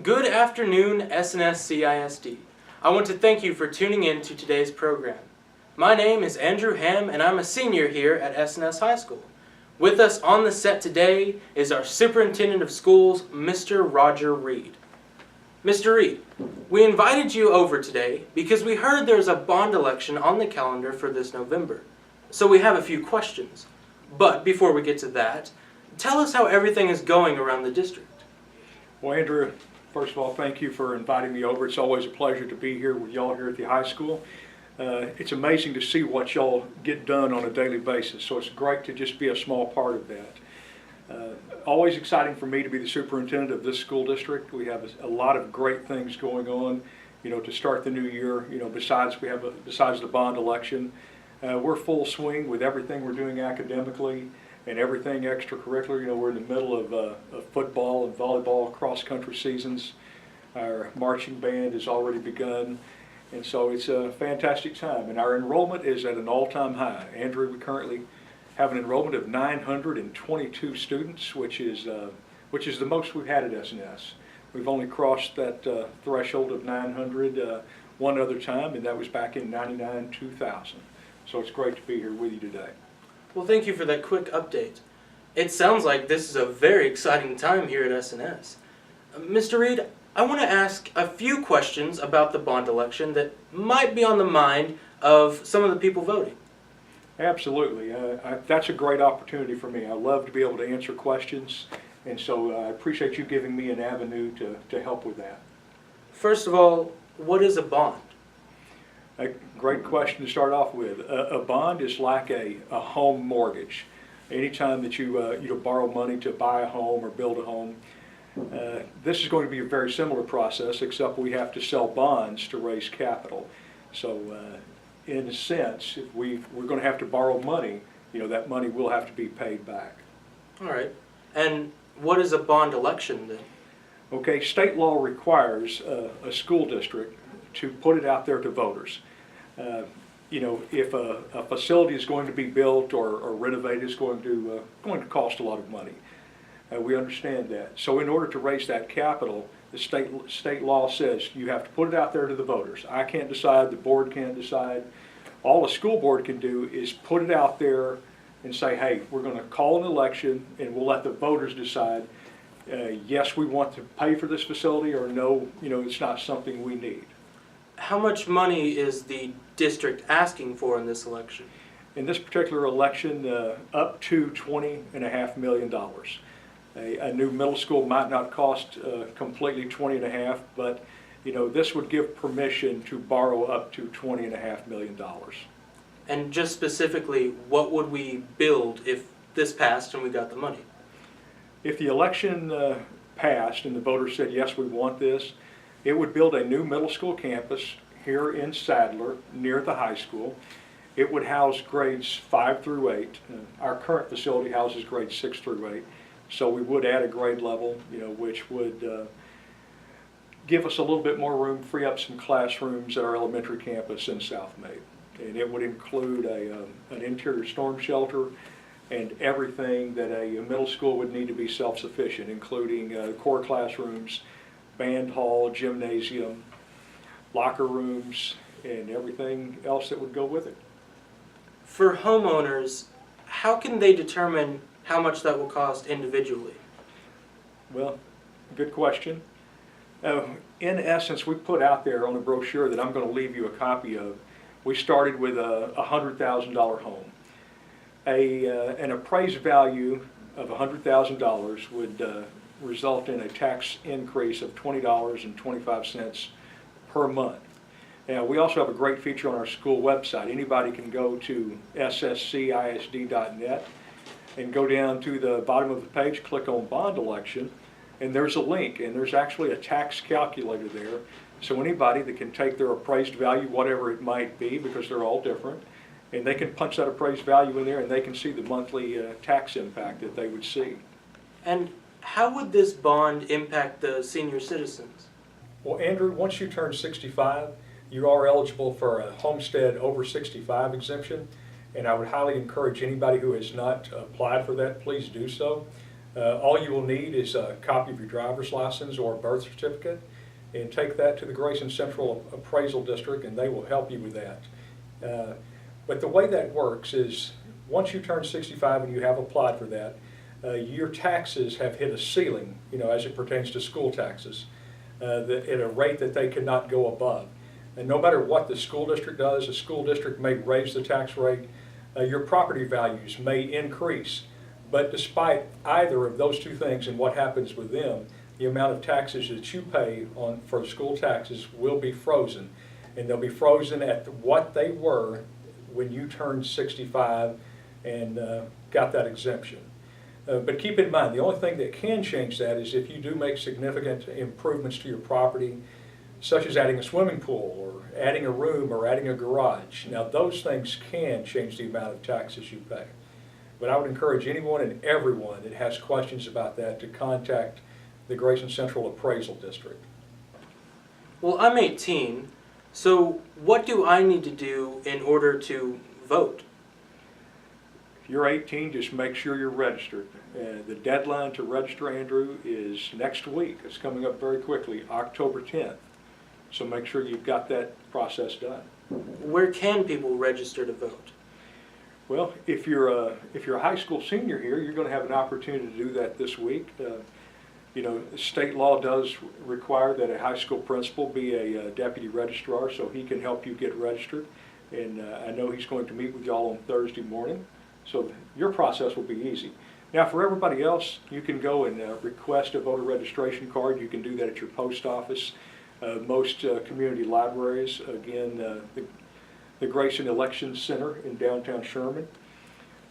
Good afternoon, SNS CISD. I want to thank you for tuning in to today's program. My name is Andrew Ham and I'm a senior here at SNS High School. With us on the set today is our Superintendent of Schools, Mr. Roger Reed. Mr. Reed, we invited you over today because we heard there's a bond election on the calendar for this November. So we have a few questions. But before we get to that, tell us how everything is going around the district. Well, Andrew, first of all, thank you for inviting me over. It's always a pleasure to be here with y'all here at the high school. It's amazing to see what y'all get done on a daily basis, so it's great to just be a small part of that. Always exciting for me to be the superintendent of this school district. We have a lot of great things going on, to start the new year. Besides the bond election, we're full swing with everything we're doing academically and everything extracurricular. We're in the middle of football and volleyball cross-country seasons. Our marching band has already begun, and so it's a fantastic time. And our enrollment is at an all-time high. Andrew, we currently have an enrollment of 922 students, which is the most we've had at SNS. We've only crossed that threshold of 900 one other time, and that was back in 99-2000. So it's great to be here with you today. Well, thank you for that quick update. It sounds like this is a very exciting time here at SNS. Mr. Reed, I want to ask a few questions about the bond election that might be on the mind of some of the people voting. Absolutely. That's a great opportunity for me. I love to be able to answer questions, and so I appreciate you giving me an avenue to help with that. First of all, what is a bond? A great question to start off with. A bond is like a home mortgage. Anytime that you borrow money to buy a home or build a home, this is going to be a very similar process, except we have to sell bonds to raise capital. So in a sense, if we're going to have to borrow money, that money will have to be paid back. All right. And what is a bond election then? Okay, state law requires a school district to put it out there to voters. If a facility is going to be built or renovated, it's going to cost a lot of money. We understand that. So in order to raise that capital, the state law says you have to put it out there to the voters. I can't decide, the board can't decide. All a school board can do is put it out there and say, hey, we're going to call an election and we'll let the voters decide, yes, we want to pay for this facility, or no, it's not something we need. How much money is the district asking for in this election? In this particular election, up to $20.5 million. A new middle school might not cost completely $20.5, but this would give permission to borrow up to $20.5 million. And just specifically, what would we build if this passed and we got the money? If the election passed and the voters said, yes, we want this, it would build a new middle school campus here in Sadler near the high school. It would house grades 5 through 8. Our current facility houses grades 6 through 8. So we would add a grade level, which would give us a little bit more room, free up some classrooms at our elementary campus in South Maid. And it would include an interior storm shelter and everything that a middle school would need to be self-sufficient, including core classrooms, band hall, gymnasium, locker rooms, and everything else that would go with it. For homeowners, how can they determine how much that will cost individually? Well, good question. In essence, we put out there on a brochure that I'm going to leave you a copy of, we started with a $100,000 home. An appraised value of $100,000 would result in a tax increase of $20.25 per month. Now, we also have a great feature on our school website. Anybody can go to sscisd.net and go down to the bottom of the page, click on bond election, and there's a link, and there's actually a tax calculator there. So anybody that can take their appraised value, whatever it might be, because they're all different, and they can punch that appraised value in there and they can see the monthly tax impact that they would see. And how would this bond impact the senior citizens? Well, Andrew, once you turn 65, you are eligible for a homestead over 65 exemption, and I would highly encourage anybody who has not applied for that, please do so. All you will need is a copy of your driver's license or birth certificate, and take that to the Grayson Central Appraisal District, and they will help you with that. But the way that works is, once you turn 65 and you have applied for that, your taxes have hit a ceiling, as it pertains to school taxes, at a rate that they cannot go above. And no matter what the school district does, the school district may raise the tax rate, your property values may increase. But despite either of those two things and what happens with them, the amount of taxes that you pay for school taxes will be frozen. And they'll be frozen at what they were when you turned 65 and got that exemption. But keep in mind, the only thing that can change that is if you do make significant improvements to your property, such as adding a swimming pool or adding a room or adding a garage. Now those things can change the amount of taxes you pay. But I would encourage anyone and everyone that has questions about that to contact the Grayson Central Appraisal District. Well, I'm 18, so what do I need to do in order to vote? If you're 18, just make sure you're registered. The deadline to register, Andrew, is next week. It's coming up very quickly, October 10th. So make sure you've got that process done. Where can people register to vote? Well, if you're a high school senior here, you're going to have an opportunity to do that this week. State law does require that a high school principal be a deputy registrar, so he can help you get registered. And I know he's going to meet with y'all on Thursday morning, so your process will be easy. Now, for everybody else, you can go and request a voter registration card. You can do that at your post office. Most community libraries, again, the Grayson Election Center in downtown Sherman.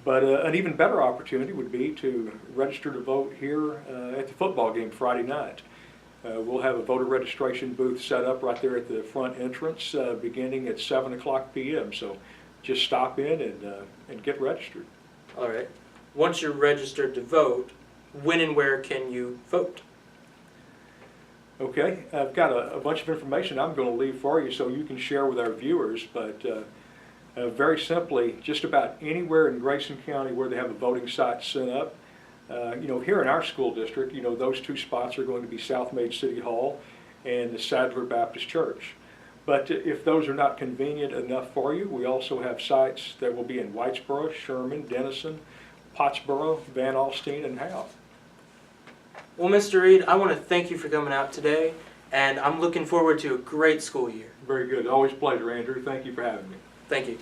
But an even better opportunity would be to register to vote here at the football game Friday night. We'll have a voter registration booth set up right there at the front entrance beginning at 7 o'clock p.m. So just stop in and get registered. All right. Once you're registered to vote, when and where can you vote? Okay, I've got a bunch of information I'm going to leave for you so you can share with our viewers, but very simply, just about anywhere in Grayson County where they have a voting site set up, here in our school district, those two spots are going to be South Mage City Hall and the Sadler Baptist Church. But if those are not convenient enough for you, we also have sites that will be in Whitesboro, Sherman, Denison, Pottsboro, Van Alstyne, and Howe. Well, Mr. Reed, I want to thank you for coming out today, and I'm looking forward to a great school year. Very good. Always a pleasure, Andrew. Thank you for having me. Thank you.